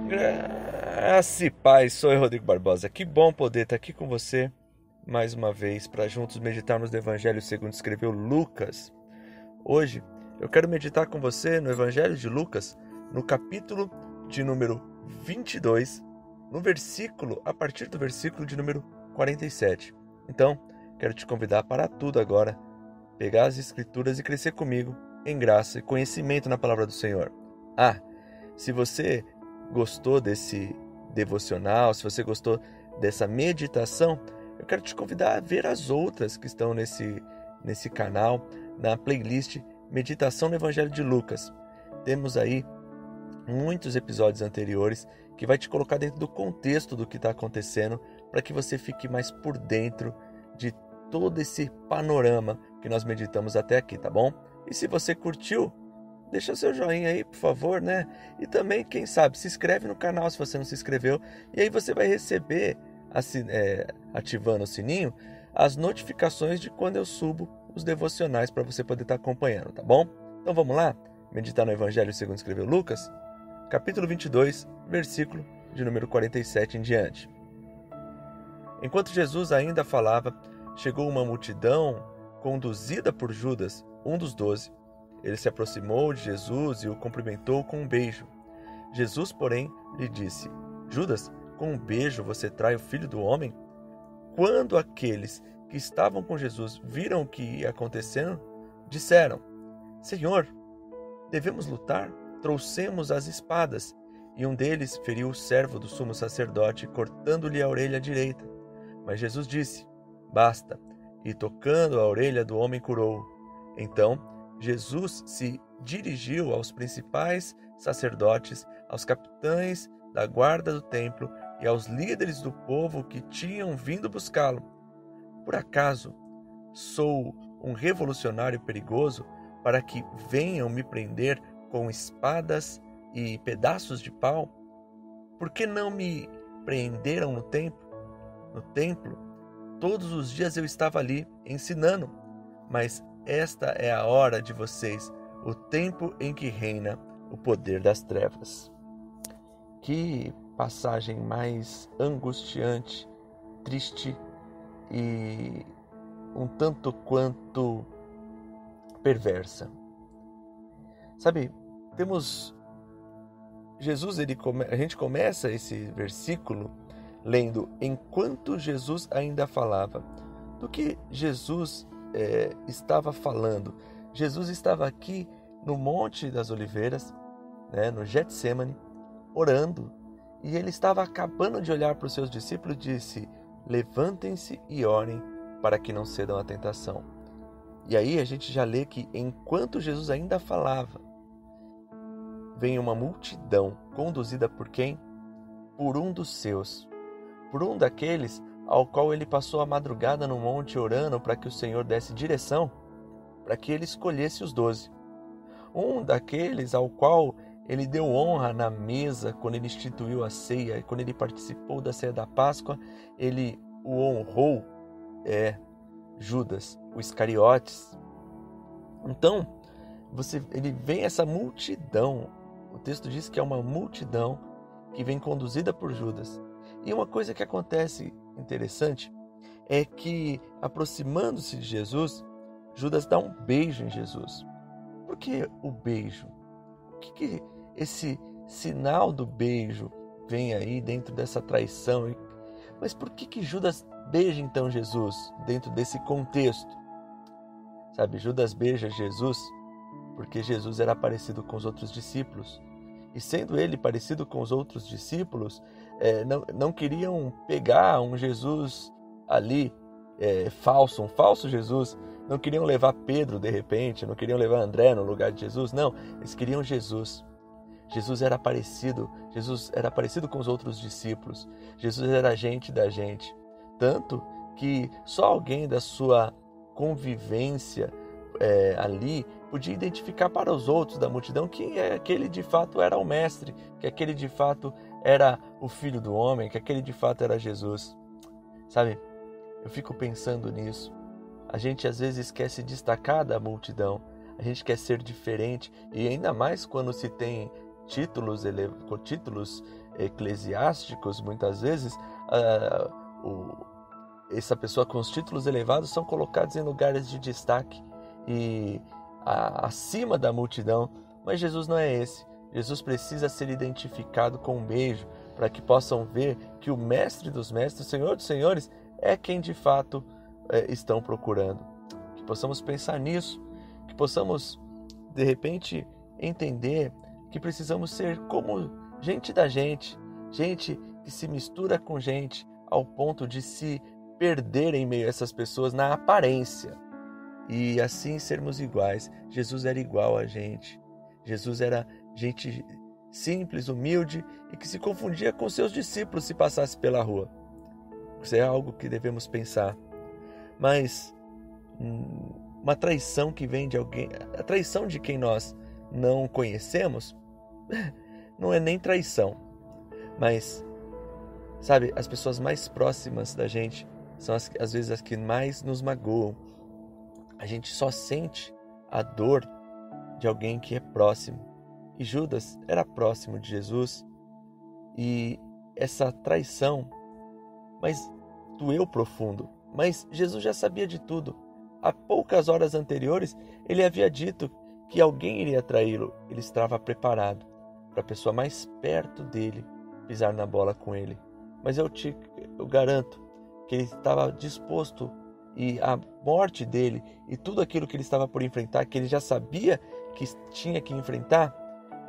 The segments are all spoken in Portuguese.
Graça e paz, sou eu, Rodrigo Barbosa. Que bom poder estar aqui com você mais uma vez para juntos meditarmos no Evangelho segundo escreveu Lucas. Hoje eu quero meditar com você no Evangelho de Lucas, no capítulo de número 22, a partir do versículo de número 47. Então, quero te convidar para tudo agora, pegar as Escrituras e crescer comigo em graça e conhecimento na palavra do Senhor. Se você gostou desse devocional, se você gostou dessa meditação, eu quero te convidar a ver as outras que estão nesse canal, na playlist Meditação no Evangelho de Lucas. Temos aí muitos episódios anteriores que vai te colocar dentro do contexto do que está acontecendo, para que você fique mais por dentro de todo esse panorama que nós meditamos até aqui, tá bom? E se você curtiu, deixa seu joinha aí, por favor, né? E também, quem sabe, se inscreve no canal se você não se inscreveu. E aí você vai receber, ativando o sininho, as notificações de quando eu subo os devocionais para você poder estar acompanhando, tá bom? Então vamos lá? Meditar no Evangelho segundo escreveu Lucas, capítulo 22, versículo de número 47 em diante. Enquanto Jesus ainda falava, chegou uma multidão conduzida por Judas, um dos 12. Ele se aproximou de Jesus e o cumprimentou com um beijo. Jesus, porém, lhe disse: Judas, com um beijo você trai o Filho do Homem? Quando aqueles que estavam com Jesus viram o que ia acontecendo, disseram: Senhor, devemos lutar? Trouxemos as espadas. E um deles feriu o servo do sumo sacerdote, cortando-lhe a orelha direita. Mas Jesus disse: Basta. E tocando a orelha do homem, curou-o. Então, Jesus se dirigiu aos principais sacerdotes, aos capitães da guarda do templo e aos líderes do povo que tinham vindo buscá-lo. Por acaso sou um revolucionário perigoso para que venham me prender com espadas e pedaços de pau? Por que não me prenderam no templo? No templo, todos os dias eu estava ali ensinando, mas esta é a hora de vocês, o tempo em que reina o poder das trevas. Que passagem mais angustiante, triste e um tanto quanto perversa. Sabe, temos Jesus, a gente começa esse versículo lendo: enquanto Jesus ainda falava. Do que Jesus estava falando? Jesus estava aqui no Monte das Oliveiras, no Getsemane, orando, e ele estava acabando de olhar para os seus discípulos e disse: levantem-se e orem para que não cedam à tentação. E aí a gente já lê que enquanto Jesus ainda falava, vem uma multidão conduzida por quem? Por um dos seus, por um daqueles ao qual ele passou a madrugada no monte orando para que o Senhor desse direção, para que ele escolhesse os 12. Um daqueles ao qual ele deu honra na mesa quando ele instituiu a ceia, quando ele participou da ceia da Páscoa, ele o honrou, Judas, o Iscariotes. Então, ele vem essa multidão, o texto diz que é uma multidão que vem conduzida por Judas. E uma coisa que acontece interessante é que, aproximando-se de Jesus, Judas dá um beijo em Jesus. Por que o beijo? O que esse sinal do beijo vem aí dentro dessa traição? Mas por que Judas beija então Jesus dentro desse contexto? Sabe, Judas beija Jesus porque Jesus era parecido com os outros discípulos. E sendo ele parecido com os outros discípulos, não queriam pegar um Jesus ali falso, um falso Jesus. Não queriam levar Pedro de repente, não queriam levar André no lugar de Jesus. Não, eles queriam Jesus. Jesus era parecido com os outros discípulos. Jesus era gente da gente. Tanto que só alguém da sua convivência ali podia identificar para os outros da multidão que aquele de fato era o mestre, que aquele de fato era o Filho do Homem, que aquele de fato era Jesus. Sabe, eu fico pensando nisso. A gente às vezes quer se destacar da multidão, a gente quer ser diferente, e ainda mais quando se tem títulos eclesiásticos, muitas vezes, essa pessoa com os títulos elevados são colocados em lugares de destaque e acima da multidão, mas Jesus não é esse. Jesus precisa ser identificado com um beijo, para que possam ver que o Mestre dos Mestres, o Senhor dos Senhores, é quem de fato estão procurando. Que possamos pensar nisso, que possamos, de repente, entender que precisamos ser como gente da gente, gente que se mistura com gente ao ponto de se perder em meio a essas pessoas na aparência e assim sermos iguais. Jesus era igual a gente. Jesus era gente simples, humilde e que se confundia com seus discípulos se passasse pela rua. Isso é algo que devemos pensar. Mas uma traição que vem de alguém, a traição de quem nós não conhecemos, não é nem traição. Mas, sabe, as pessoas mais próximas da gente são às vezes as que mais nos magoam. A gente só sente a dor de alguém que é próximo. E Judas era próximo de Jesus. E essa traição, mas doeu profundo. Mas Jesus já sabia de tudo. Há poucas horas anteriores, ele havia dito que alguém iria traí-lo. Ele estava preparado para a pessoa mais perto dele pisar na bola com ele. Mas eu garanto que ele estava disposto, e a morte dele e tudo aquilo que ele estava por enfrentar, que ele já sabia que tinha que enfrentar,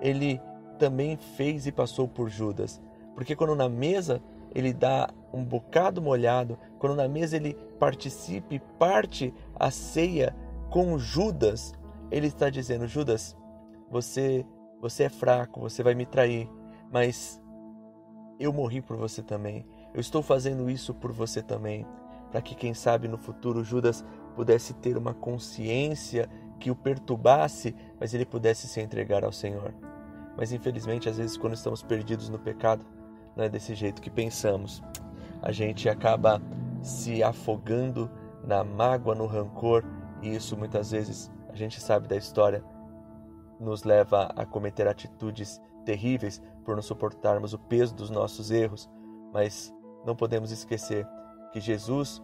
ele também fez e passou por Judas. Porque quando na mesa ele dá um bocado molhado, quando na mesa ele participa e parte a ceia com Judas, ele está dizendo: Judas, você é fraco, você vai me trair, mas eu morri por você também. Eu estou fazendo isso por você também, para que, quem sabe, no futuro Judas pudesse ter uma consciência que o perturbasse, mas ele pudesse se entregar ao Senhor. Mas infelizmente, às vezes, quando estamos perdidos no pecado, não é desse jeito que pensamos. A gente acaba se afogando na mágoa, no rancor, e isso muitas vezes, a gente sabe da história, nos leva a cometer atitudes terríveis por não suportarmos o peso dos nossos erros. Mas não podemos esquecer que Jesus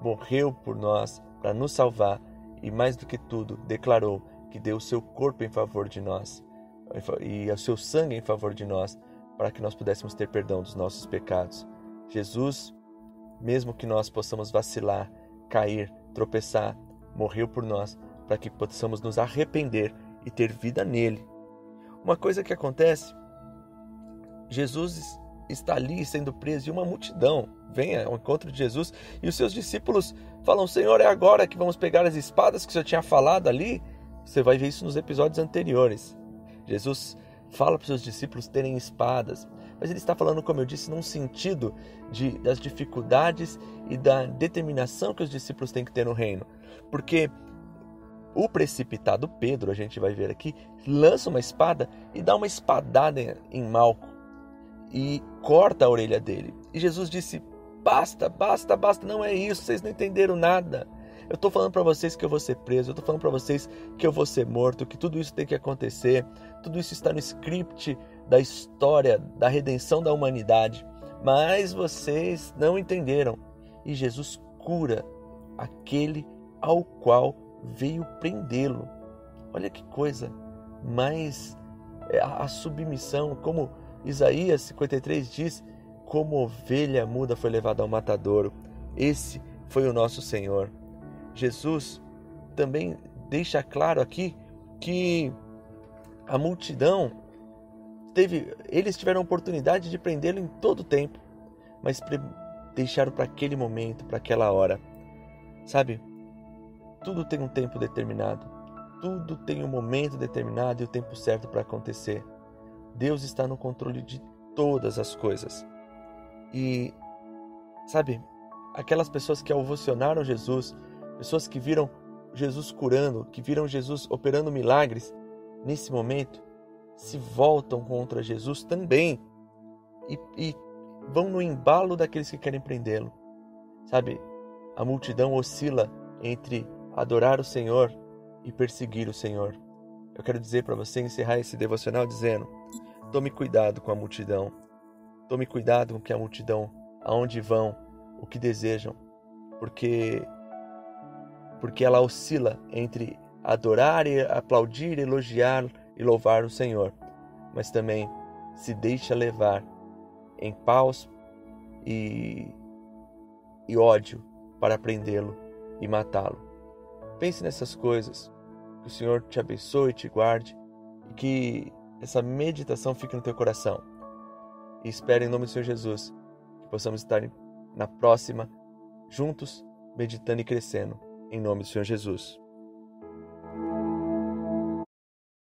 morreu por nós para nos salvar e, mais do que tudo, declarou que deu o seu corpo em favor de nós e o seu sangue em favor de nós, para que nós pudéssemos ter perdão dos nossos pecados. Jesus, mesmo que nós possamos vacilar, cair, tropeçar, morreu por nós para que possamos nos arrepender e ter vida nele. Uma coisa que acontece, Jesus está ali sendo preso e uma multidão vem ao encontro de Jesus e os seus discípulos falam: Senhor, é agora que vamos pegar as espadas que o Senhor tinha falado ali? Você vai ver isso nos episódios anteriores. Jesus fala para os seus discípulos terem espadas, mas ele está falando, como eu disse, num sentido das dificuldades e da determinação que os discípulos têm que ter no reino. Porque o precipitado Pedro, a gente vai ver aqui, lança uma espada e dá uma espadada em Malco e corta a orelha dele. E Jesus disse: basta, basta, basta, não é isso, vocês não entenderam nada. Eu estou falando para vocês que eu vou ser preso, eu estou falando para vocês que eu vou ser morto, que tudo isso tem que acontecer, tudo isso está no script da história, da redenção da humanidade, mas vocês não entenderam. E Jesus cura aquele ao qual veio prendê-lo. Olha que coisa, mas a submissão, como Isaías 53 diz, como ovelha muda foi levada ao matadouro. Esse foi o nosso Senhor. Jesus também deixa claro aqui que a multidão eles tiveram a oportunidade de prendê-lo em todo o tempo, mas deixaram para aquele momento, para aquela hora. Sabe, tudo tem um tempo determinado, tudo tem um momento determinado e o tempo certo para acontecer. Deus está no controle de todas as coisas. E, sabe, aquelas pessoas que ovacionaram Jesus, pessoas que viram Jesus curando, que viram Jesus operando milagres, nesse momento se voltam contra Jesus também e vão no embalo daqueles que querem prendê-lo. Sabe, a multidão oscila entre adorar o Senhor e perseguir o Senhor. Eu quero dizer para você, encerrar esse devocional dizendo: tome cuidado com a multidão. Tome cuidado com que a multidão, aonde vão, o que desejam, porque ela oscila entre adorar, e aplaudir, elogiar e louvar o Senhor, mas também se deixa levar em paus e ódio para prendê-lo e matá-lo. Pense nessas coisas, que o Senhor te abençoe e te guarde, e que essa meditação fique no teu coração. E espero em nome do Senhor Jesus que possamos estar na próxima, juntos, meditando e crescendo, em nome do Senhor Jesus.